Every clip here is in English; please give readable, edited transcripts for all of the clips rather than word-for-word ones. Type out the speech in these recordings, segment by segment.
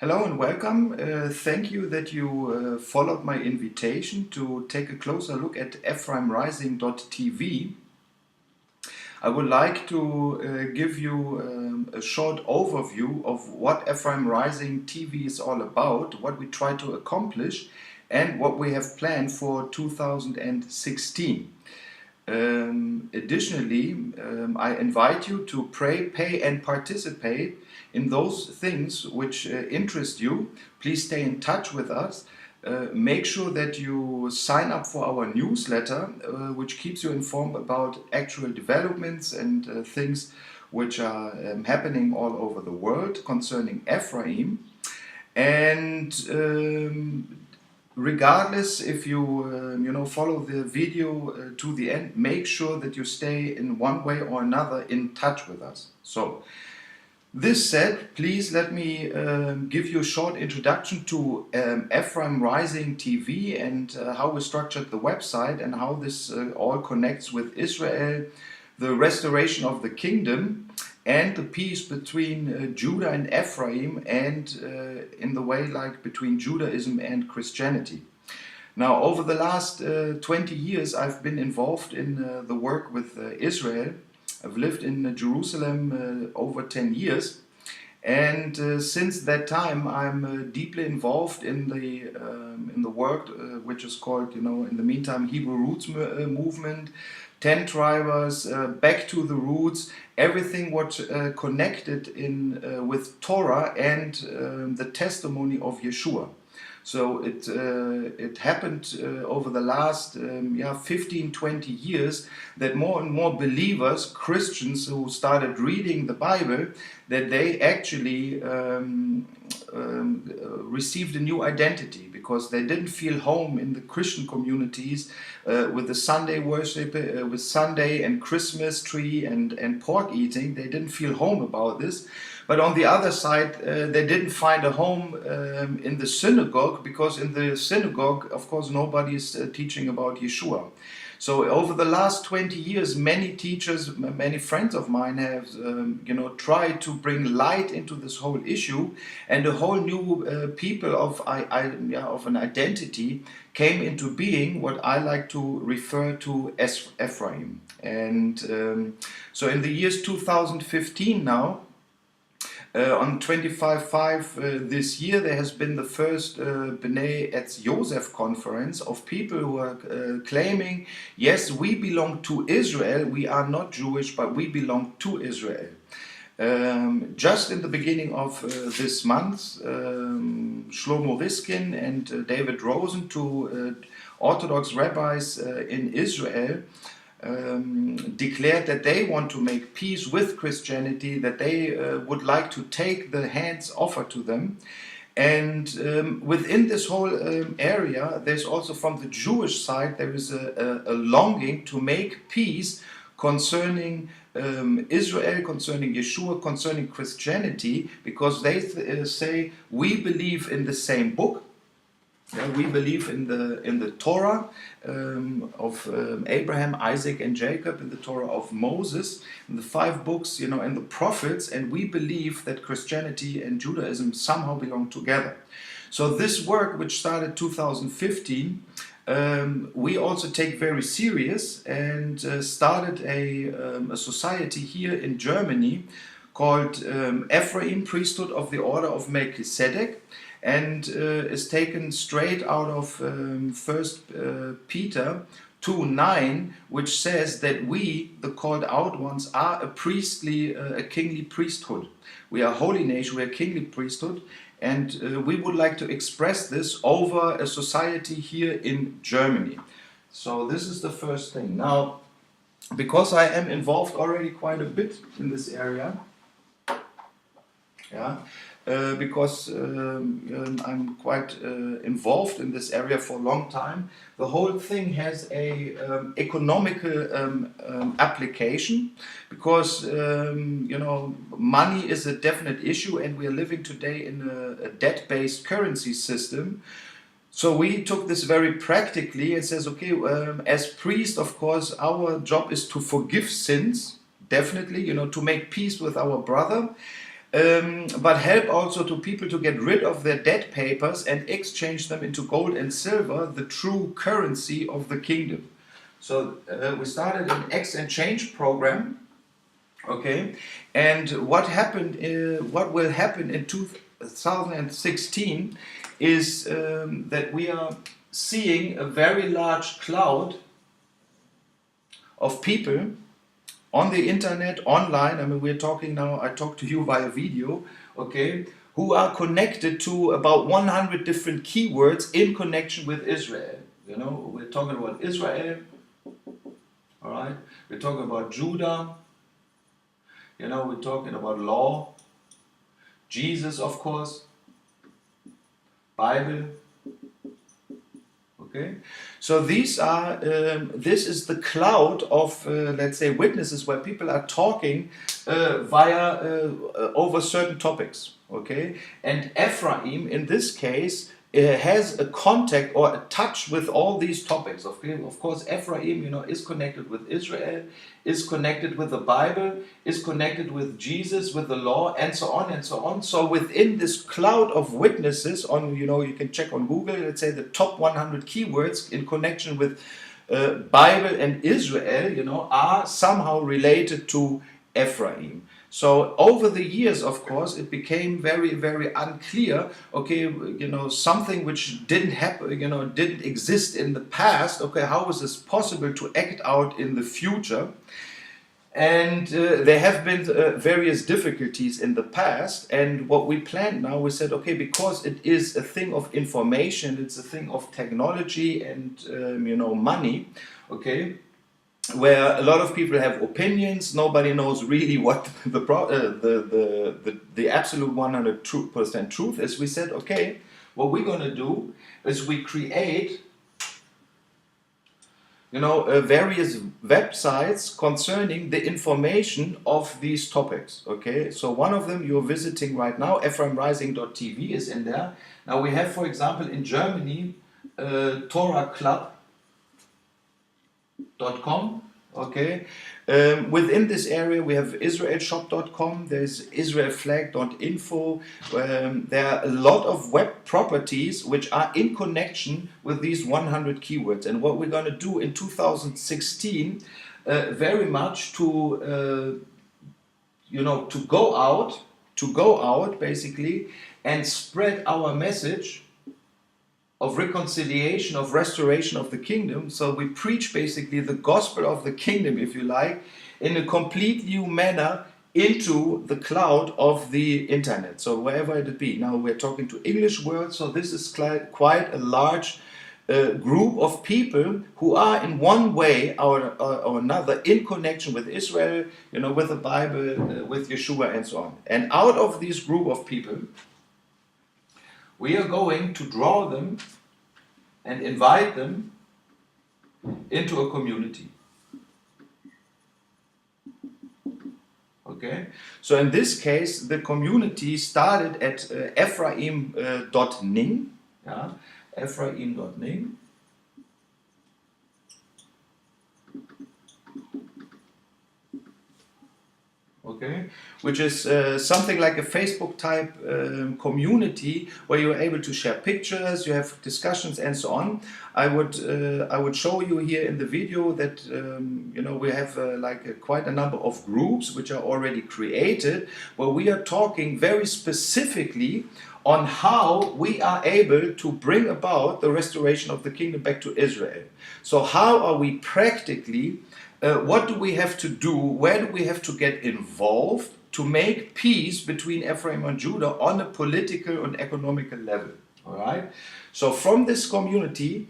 Hello and welcome. Thank you that you followed my invitation to take a closer look at ephraimrising.tv. I would like to give you a short overview of what Ephraim Rising TV is all about, what we try to accomplish, and what we have planned for 2016. Additionally, I invite you to pray, pay, and participate in those things which interest you. Please stay in touch with us. Make sure that you sign up for our newsletter, which keeps you informed about actual developments and things which are happening all over the world concerning Ephraim. And regardless if you follow the video to the end, make sure that you stay in one way or another in touch with us. So this said, please let me give you a short introduction to Ephraim Rising TV and how we structured the website and how this all connects with Israel, the restoration of the kingdom, and the peace between Judah and Ephraim, and in the way like between Judaism and Christianity. Now, over the last 20 years, I've been involved in the work with Israel. I've lived in Jerusalem over 10 years, and since that time I'm deeply involved in the work which is called, in the meantime, Hebrew Roots movement, 10 tribers, back to the roots, everything what connected in with Torah and the testimony of Yeshua. So it happened over the last 15-20 years that more and more believers, Christians who started reading the Bible, that they actually received a new identity, because they didn't feel home in the Christian communities with the Sunday worship, with Sunday and Christmas tree and pork eating. They didn't feel home about this. But on the other side, they didn't find a home in the synagogue, because in the synagogue, of course, nobody is teaching about Yeshua. So over the last 20 years, many teachers, many friends of mine have, tried to bring light into this whole issue, and a whole new people of an identity came into being, what I like to refer to as Ephraim. And so in the years 2015 now, on 25/5 this year, there has been the first B'nai Etz Yosef conference of people who are claiming, yes, we belong to Israel, we are not Jewish, but we belong to Israel. Just in the beginning of this month, Shlomo Riskin and David Rosen, two Orthodox rabbis in Israel, declared that they want to make peace with Christianity, that they would like to take the hands offered to them. And within this whole area, there's also from the Jewish side, there is a longing to make peace concerning Israel, concerning Yeshua, concerning Christianity, because they say we believe in the same book. We believe in the Torah of Abraham, Isaac, and Jacob, in the Torah of Moses, in the 5 books, and the prophets, and we believe that Christianity and Judaism somehow belong together. So this work, which started 2015, we also take very serious, and started a society here in Germany called Ephraim Priesthood of the Order of Melchizedek, and is taken straight out of 1 Peter 2:9, which says that we, the called out ones, are a kingly priesthood. We are a holy nation, we are a kingly priesthood, and we would like to express this over a society here in Germany. So this is the first thing. Now, because I am involved already quite a bit in this area, because I'm quite involved in this area for a long time, the whole thing has a economical application, because money is a definite issue, and we are living today in a debt-based currency system. So we took this very practically and says, okay, as priest, of course, our job is to forgive sins, definitely, to make peace with our brother. but help also to people to get rid of their dead papers and exchange them into gold and silver, the true currency of the kingdom. So we started an exchange program, okay, and what will happen in 2016 is that we are seeing a very large cloud of people on the internet, online. I mean, we're talking now, I talk to you via video, okay, who are connected to about 100 different keywords in connection with Israel. You know, we're talking about Israel, all right, we're talking about Judah, you know, we're talking about law, Jesus, of course, Bible. Okay, so these are this is the cloud of let's say witnesses where people are talking via over certain topics. Okay, and Ephraim in this case has a contact or a touch with all these topics. Okay, of course, Ephraim, you know, is connected with Israel, is connected with the Bible, is connected with Jesus, with the law, and so on and so on. So within this cloud of witnesses, on, you know, you can check on Google, let's say the top 100 keywords in connection with Bible and Israel, you know, are somehow related to Ephraim. So over the years, of course, it became very, very unclear. Okay, you know, something which didn't happen, you know, didn't exist in the past. Okay, how is this possible to act out in the future? And there have been various difficulties in the past. And what we planned now, we said, okay, because it is a thing of information, it's a thing of technology and you know, money. Okay, where a lot of people have opinions, nobody knows really what the absolute 100% truth is. We said, okay, what we're going to do is we create, you know, various websites concerning the information of these topics. Okay, so one of them you're visiting right now, ephraimrising.tv, is in there. Now we have, for example, in Germany, torahclub.com. Okay, within this area we have israelshop.com, there's israelflag.info. There are a lot of web properties which are in connection with these 100 keywords. And what we're going to do in 2016, very much to you know, to go out basically and spread our message of reconciliation, of restoration of the kingdom. So we preach basically the gospel of the kingdom, if you like, in a complete new manner into the cloud of the internet. So wherever it be. Now we're talking to English world, so this is quite a large group of people who are in one way or another in connection with Israel, you know, with the Bible, with Yeshua and so on. And out of this group of people, we are going to draw them and invite them into a community. Okay, so in this case, the community started at Ephraim.ning, yeah, Ephraim.ning. Okay, which is something like a Facebook type community where you're able to share pictures, you have discussions and so on. I would show you here in the video that you know, we have quite a number of groups which are already created, where we are talking very specifically on how we are able to bring about the restoration of the kingdom back to Israel. So how are we practically, what do we have to do, where do we have to get involved to make peace between Ephraim and Judah on a political and economical level? All right. So from this community,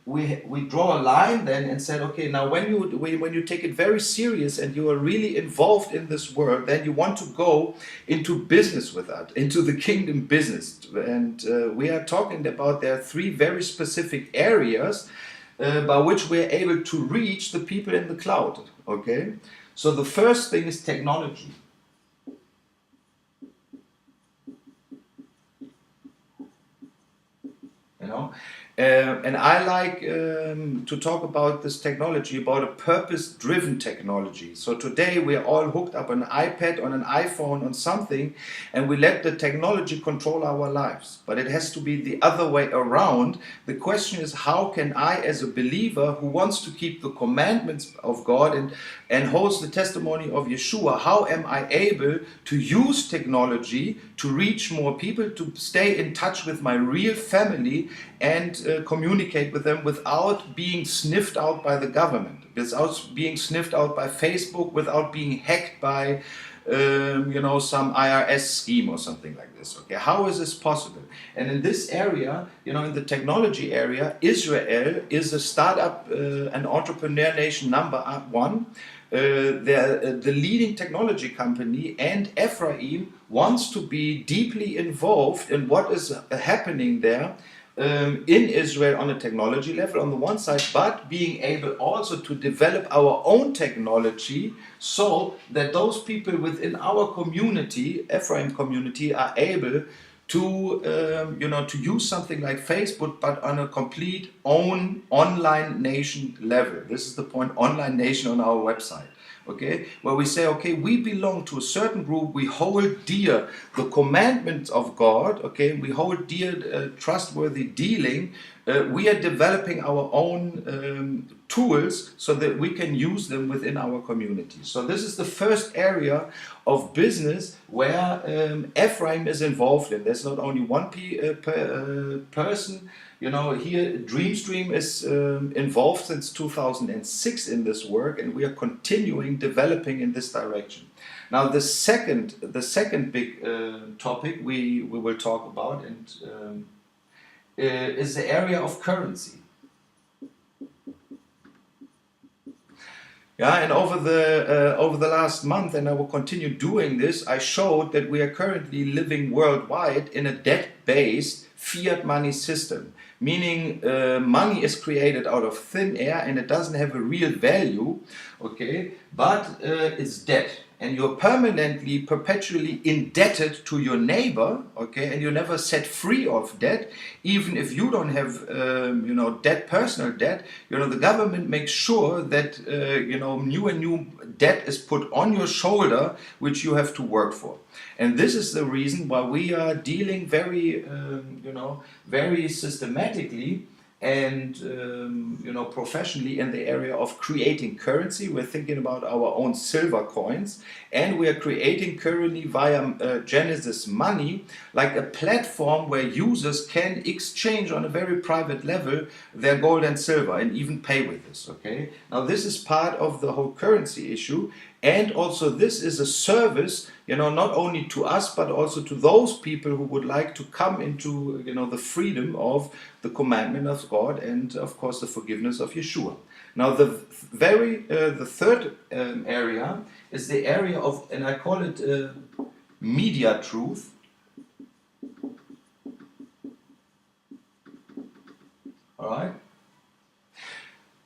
we draw a line then and said, okay, now when you take it very serious and you are really involved in this work, then you want to go into business with that, into the kingdom business. And we are talking about, there are three very specific areas by which we're able to reach the people in the cloud. Okay, so the first thing is technology. You know, And I like to talk about this technology, about a purpose-driven technology. So today we are all hooked up on an iPad, on an iPhone, on something, and we let the technology control our lives. But it has to be the other way around. The question is, how can I, as a believer who wants to keep the commandments of God and holds the testimony of Yeshua, how am I able to use technology to reach more people, to stay in touch with my real family and communicate with them without being sniffed out by the government, without being sniffed out by Facebook, without being hacked by some IRS scheme or something like this. Okay, how is this possible? And in this area, in the technology area, Israel is a startup, an entrepreneur nation number one. They're the leading technology company, and Ephraim wants to be deeply involved in what is happening there in Israel on a technology level on the one side, but being able also to develop our own technology so that those people within our community, Ephraim community, are able to to use something like Facebook, but on a complete own online nation level. This is the point, online nation on our website. Okay, where we say, okay, we belong to a certain group, we hold dear the commandments of God, okay, we hold dear trustworthy dealing, we are developing our own tools so that we can use them within our community. So this is the first area of business where Ephraim is involved in. There's not only one person. Here Dreamstream is involved since 2006 in this work, and we are continuing developing in this direction. Now, the second big topic we will talk about is the area of currency. Yeah, and over the last month, and I will continue doing this, I showed that we are currently living worldwide in a debt-based fiat money system, meaning money is created out of thin air and it doesn't have a real value, okay, but it's debt. And you're perpetually indebted to your neighbor, okay, and you're never set free of debt, even if you don't have, debt, personal debt. The government makes sure that, new debt is put on your shoulder, which you have to work for. And this is the reason why we are dealing very, very systematically and professionally in the area of creating currency. We're thinking about our own silver coins, and we are creating currently via Genesis Money, like a platform where users can exchange on a very private level their gold and silver and even pay with this. Okay, now this is part of the whole currency issue, and also this is a service, not only to us but also to those people who would like to come into the freedom of the commandment of God and of course the forgiveness of Yeshua. Now the third area is the area of, and I call it media truth. All right.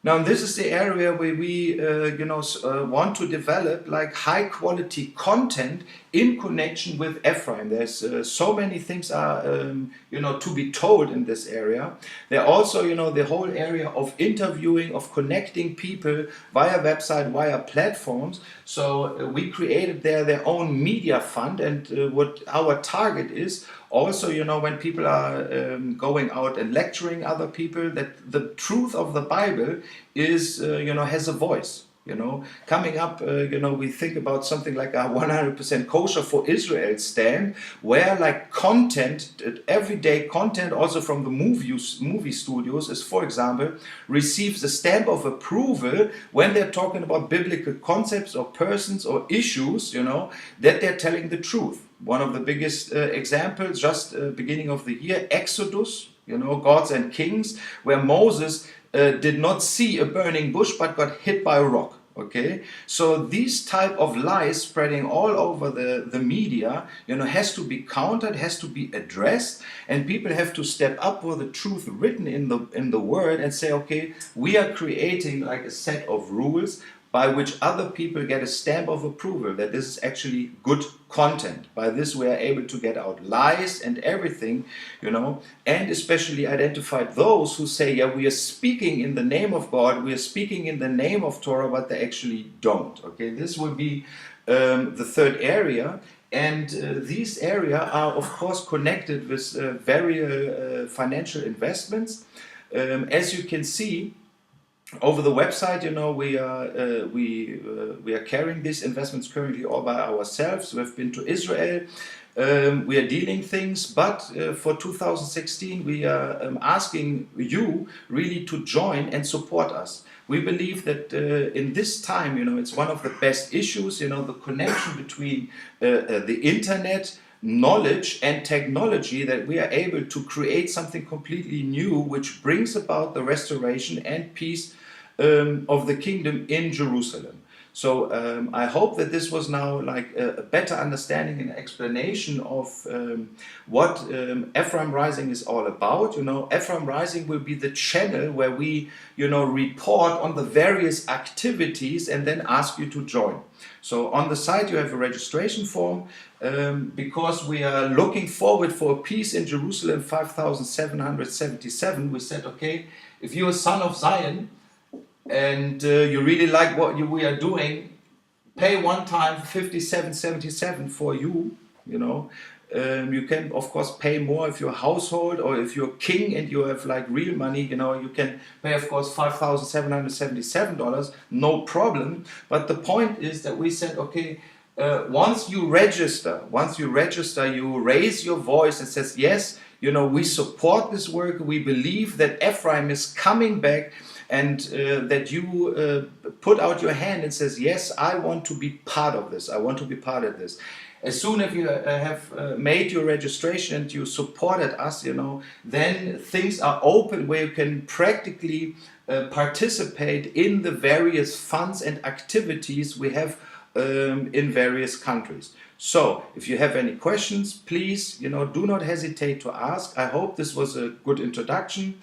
Now this is the area where we want to develop like high quality content in connection with Ephraim. There's so many things are to be told in this area. There also the whole area of interviewing, of connecting people via website, via platforms. So we created their own media fund, and what our target is also, when people are going out and lecturing other people, that the truth of the Bible is, has a voice. Coming up, we think about something like a 100% kosher for Israel stand, where like content, everyday content, also from the movie studios, is, for example, receives a stamp of approval when they're talking about biblical concepts or persons or issues, that they're telling the truth. One of the biggest examples, just beginning of the year, Exodus, Gods and Kings, where Moses did not see a burning bush but got hit by a rock. Okay, so these type of lies spreading all over the media, has to be countered, has to be addressed, and people have to step up for the truth written in the word and say, okay, we are creating like a set of rules by which other people get a stamp of approval that this is actually good content. By this we are able to get out lies and everything, and especially identify those who say, yeah, we are speaking in the name of God, we are speaking in the name of Torah, but they actually don't. Okay, this will be the third area. And these areas are, of course, connected with various financial investments. As you can see, over the website, we are carrying these investments currently all by ourselves. We've been to Israel. We are dealing things, but for 2016 we are asking you really to join and support us. We believe that in this time, it's one of the best issues, the connection between the internet, knowledge and technology, that we are able to create something completely new which brings about the restoration and peace of the kingdom in Jerusalem. So I hope that this was now like a better understanding and explanation of what Ephraim Rising is all about. Ephraim Rising will be the channel where we, report on the various activities and then ask you to join. So on the site you have a registration form because we are looking forward for peace in Jerusalem 5777. We said, okay, if you're a son of Zion, and you really like what we are doing, pay one time 57.77 for you. You can of course pay more if you're a household, or if you're king and you have like real money. You can pay of course $5,777, no problem. But the point is that we said, okay, once you register, you raise your voice and says, yes, we support this work. We believe that Ephraim is coming back. And that you put out your hand and says, yes, I want to be part of this. I want to be part of this. As soon as you have made your registration and you supported us, then things are open where you can practically participate in the various funds and activities we have in various countries. So, if you have any questions, please, do not hesitate to ask. I hope this was a good introduction.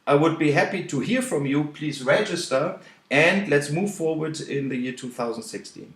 I would be happy to hear from you. Please register and let's move forward in the year 2016.